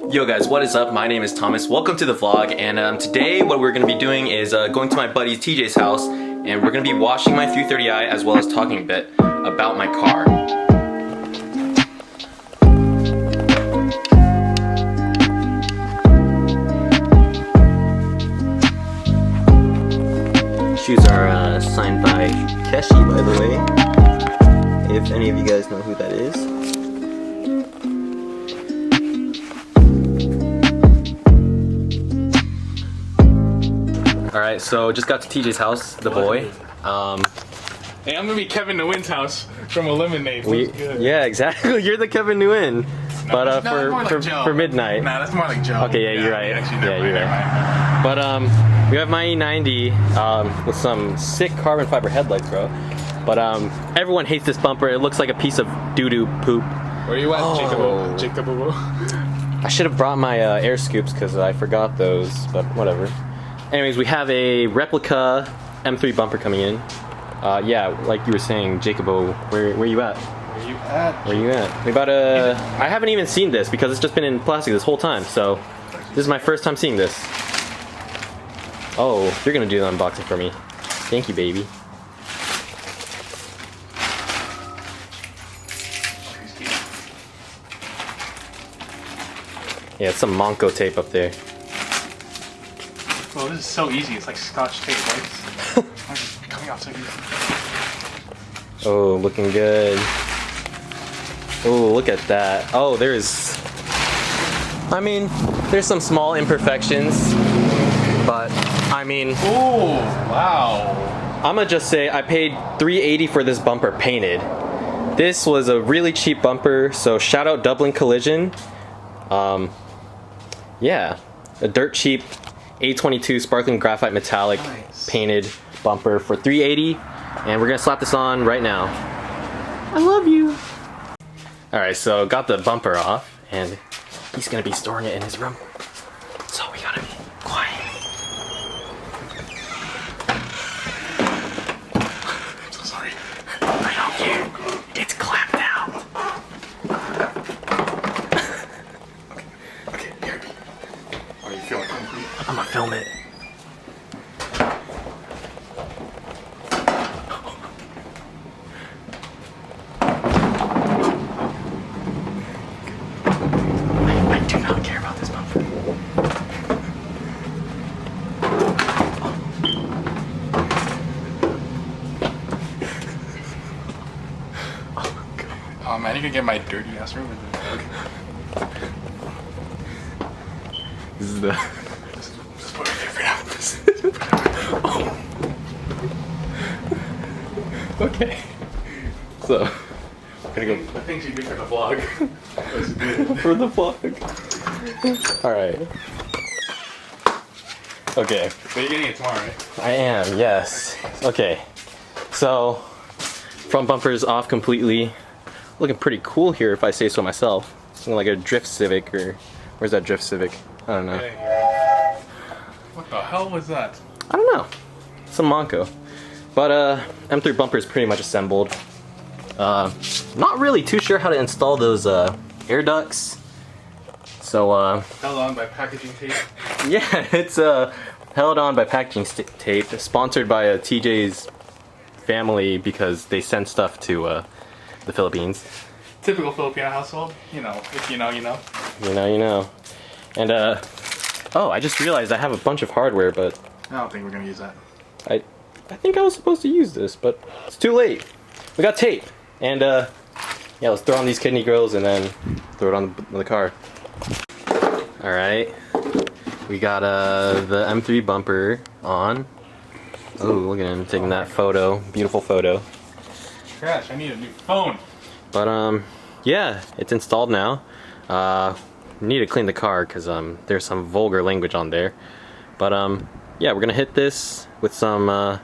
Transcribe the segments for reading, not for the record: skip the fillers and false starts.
Yo guys, what is up? My name is Thomas. Welcome to the vlog, and today what we're going to be doing is going to my buddy TJ's house, and we're going to be washing my 330i as well as talking a bit about my car. Shoes are signed by Keshi, by the way, if any of you guys know who that is. Alright, so just got to TJ's house, the boy. Hey, I'm gonna be Kevin Nguyen's house from Eliminate. Yeah, exactly. You're the Kevin Nguyen. No, But like for midnight. Nah, that's more like Joe. Okay, yeah, you're right. Actually, you're right. But we have my E90 with some sick carbon fiber headlights, bro. But everyone hates this bumper. It looks like a piece of doo-doo poop. Where are you at, Jacob? I should have brought my air scoops because I forgot those, but whatever. Anyways, we have a replica M3 bumper coming in. Yeah, like you were saying, Jacobo, where you at? Where you at? We about I haven't even seen this because it's just been in plastic this whole time, so this is my first time seeing this. Oh, you're gonna do the unboxing for me. Thank you, baby. Yeah, it's some Monco tape up there. Well, this is so easy. It's like Scotch tape, right? It's coming off so easy. Oh, looking good. Oh, look at that. Oh, there's some small imperfections, but I mean. Oh, wow. I'ma just say I paid $380 for this bumper painted. This was a really cheap bumper, so shout out Dublin Collision. Yeah, a dirt cheap A22 sparkling graphite metallic painted bumper for $380, and we're gonna slap this on right now. I love you. Alright, so got the bumper off, and he's gonna be storing it in his room, so we gotta be quiet. I'm so sorry. I don't care. It's clapped out. Okay, here. Are you feeling hungry? I'm gonna film it. I do not care about this bumper. Oh man, you can get my dirty ass room with this. Okay. This is the... Just put it there for now. Oh. Okay. So, we're gonna go I think she'd be for the vlog. That's good. for the vlog. Alright. Okay. But you're getting it tomorrow, right? I am, yes. Okay. So, front bumper's off completely. Looking pretty cool here if I say so myself. Looking like a Drift Civic, or where's that Drift Civic? I don't know. What the hell was that? I don't know. Some Monco. But M3 bumper is pretty much assembled. Not really too sure how to install those air ducts. So Held on by packaging tape. yeah, it's held on by packaging tape, sponsored by TJ's family because they send stuff to the Philippines. Typical Filipino household. You know, if you know, you know. You know, you know. And oh, I just realized I have a bunch of hardware, but I don't think we're gonna use that. I think I was supposed to use this, but it's too late. We got tape, and yeah, let's throw on these kidney grills and then throw it on the car. All right, we got the M3 bumper on. Oh, look at him taking that photo, beautiful photo. Gosh, I need a new phone. But yeah, it's installed now. Need to clean the car because there's some vulgar language on there. But yeah, we're gonna hit this with some I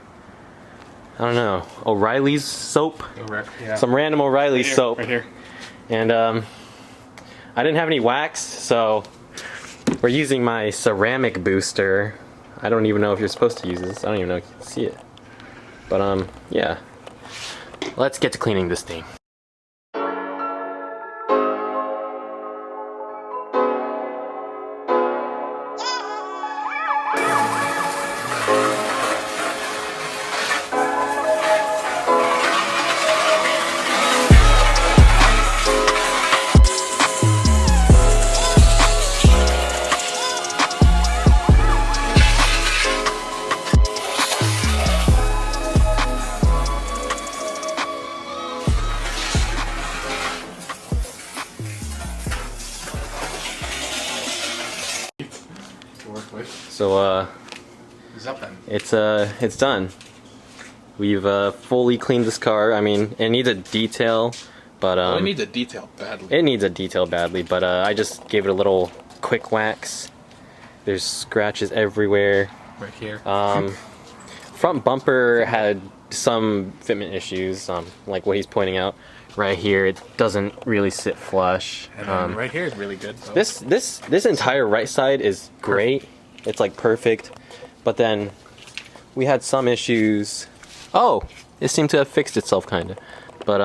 don't know, O'Reilly's soap. Yeah. Some random O'Reilly's soap. Right here. And I didn't have any wax, so we're using my ceramic booster. I don't even know if you're supposed to use this. I don't even know if you can see it. But yeah. Let's get to cleaning this thing. with. So What's up then? it's done. We've fully cleaned this car. I mean, it needs a detail, but Well, it needs a detail badly. it needs a detail badly. But I just gave it a little quick wax. There's scratches everywhere. Right here. Front bumper had some fitment issues, like what he's pointing out. Right here, it doesn't really sit flush. And then right here is really good. So. This entire right side is great. It's like perfect. But then we had some issues. Oh, it seemed to have fixed itself kind of. But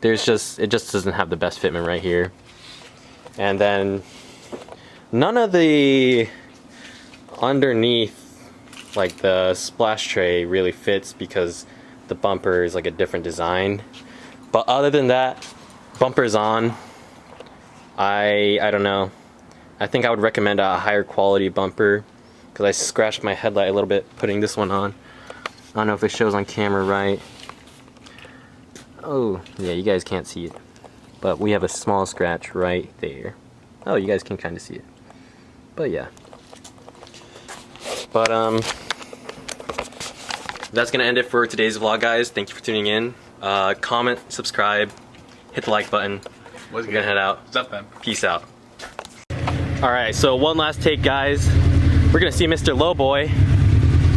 it just doesn't have the best fitment right here. And then none of the underneath, like the splash tray, really fits because the bumper is like a different design. But other than that, bumper's on. I don't know. I think I would recommend a higher quality bumper because I scratched my headlight a little bit putting this one on. I don't know if it shows on camera right. Oh, yeah, you guys can't see it. But we have a small scratch right there. Oh, you guys can kind of see it. But yeah. But that's gonna end it for today's vlog, guys. Thank you for tuning in. Comment, subscribe, hit the like button. We're gonna head out. What's up then? Peace out. Alright, so one last take, guys. We're gonna see Mr. Lowboy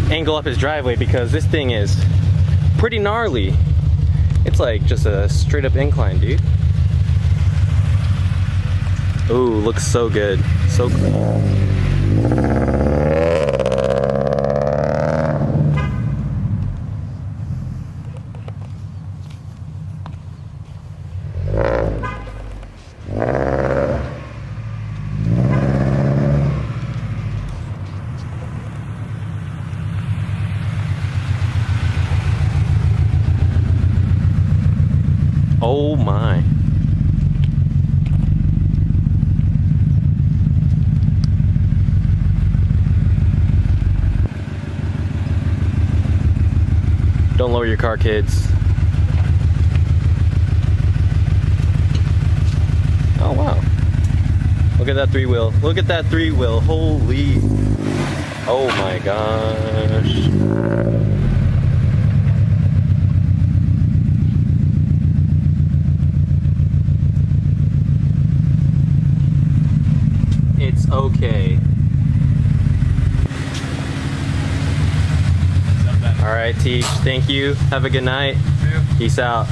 angle up his driveway because this thing is pretty gnarly. It's like just a straight up incline, dude. Ooh, looks so good. So clean. Oh my. Don't lower your car, kids. Oh wow. Look at that three wheel. Look at that three wheel. Holy. Oh my gosh. It's okay. Alright, Teach, thank you. Have a good night. Yeah. Peace out.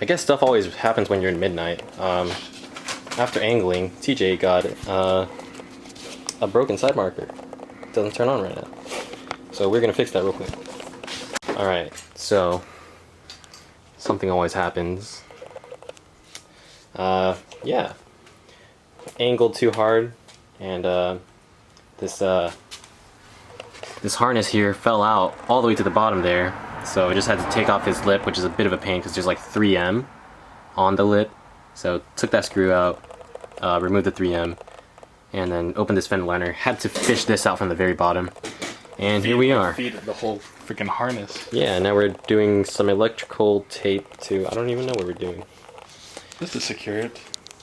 I guess stuff always happens when you're in midnight. After angling, TJ got a broken side marker. It doesn't turn on right now. So we're gonna fix that real quick. Alright, so something always happens. Yeah. Angled too hard, and this harness here fell out all the way to the bottom there, so I just had to take off his lip, which is a bit of a pain because there's like 3M on the lip. So took that screw out, removed the 3M, and then opened this fender liner. Had to fish this out from the very bottom, and here we are. Feed the whole freaking harness. Yeah, now we're doing some electrical tape to, I don't even know what we're doing. Just to secure it.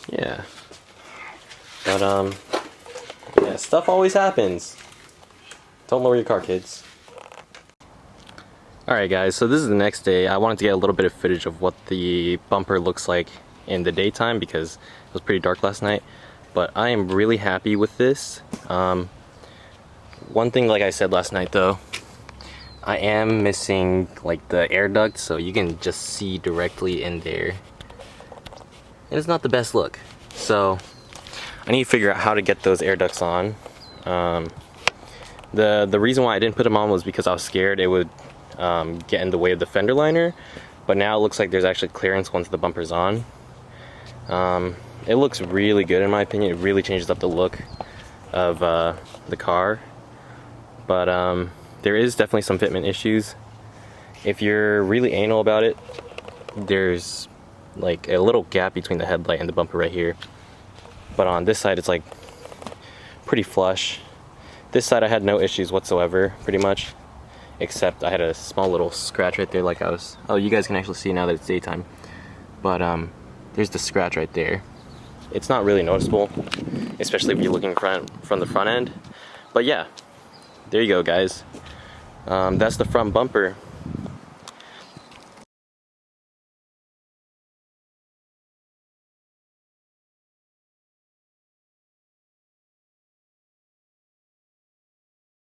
Yeah. But yeah, stuff always happens. Don't lower your car, kids. Alright guys, so this is the next day. I wanted to get a little bit of footage of what the bumper looks like in the daytime because it was pretty dark last night. But I am really happy with this. One thing, like I said last night though, I am missing like the air duct, so you can just see directly in there. And it's not the best look. So I need to figure out how to get those air ducts on. The reason why I didn't put them on was because I was scared it would get in the way of the fender liner, but now it looks like there's actually clearance once the bumper's on. It looks really good in my opinion. It really changes up the look of the car, but there is definitely some fitment issues. If you're really anal about it, there's like a little gap between the headlight and the bumper right here, but on this side it's like pretty flush. This side I had no issues whatsoever, pretty much, except I had a small little scratch right there like I was, oh, you guys can actually see now that it's daytime, but there's the scratch right there. It's not really noticeable, especially if you're looking from the front end, But yeah, there you go, guys. That's the front bumper.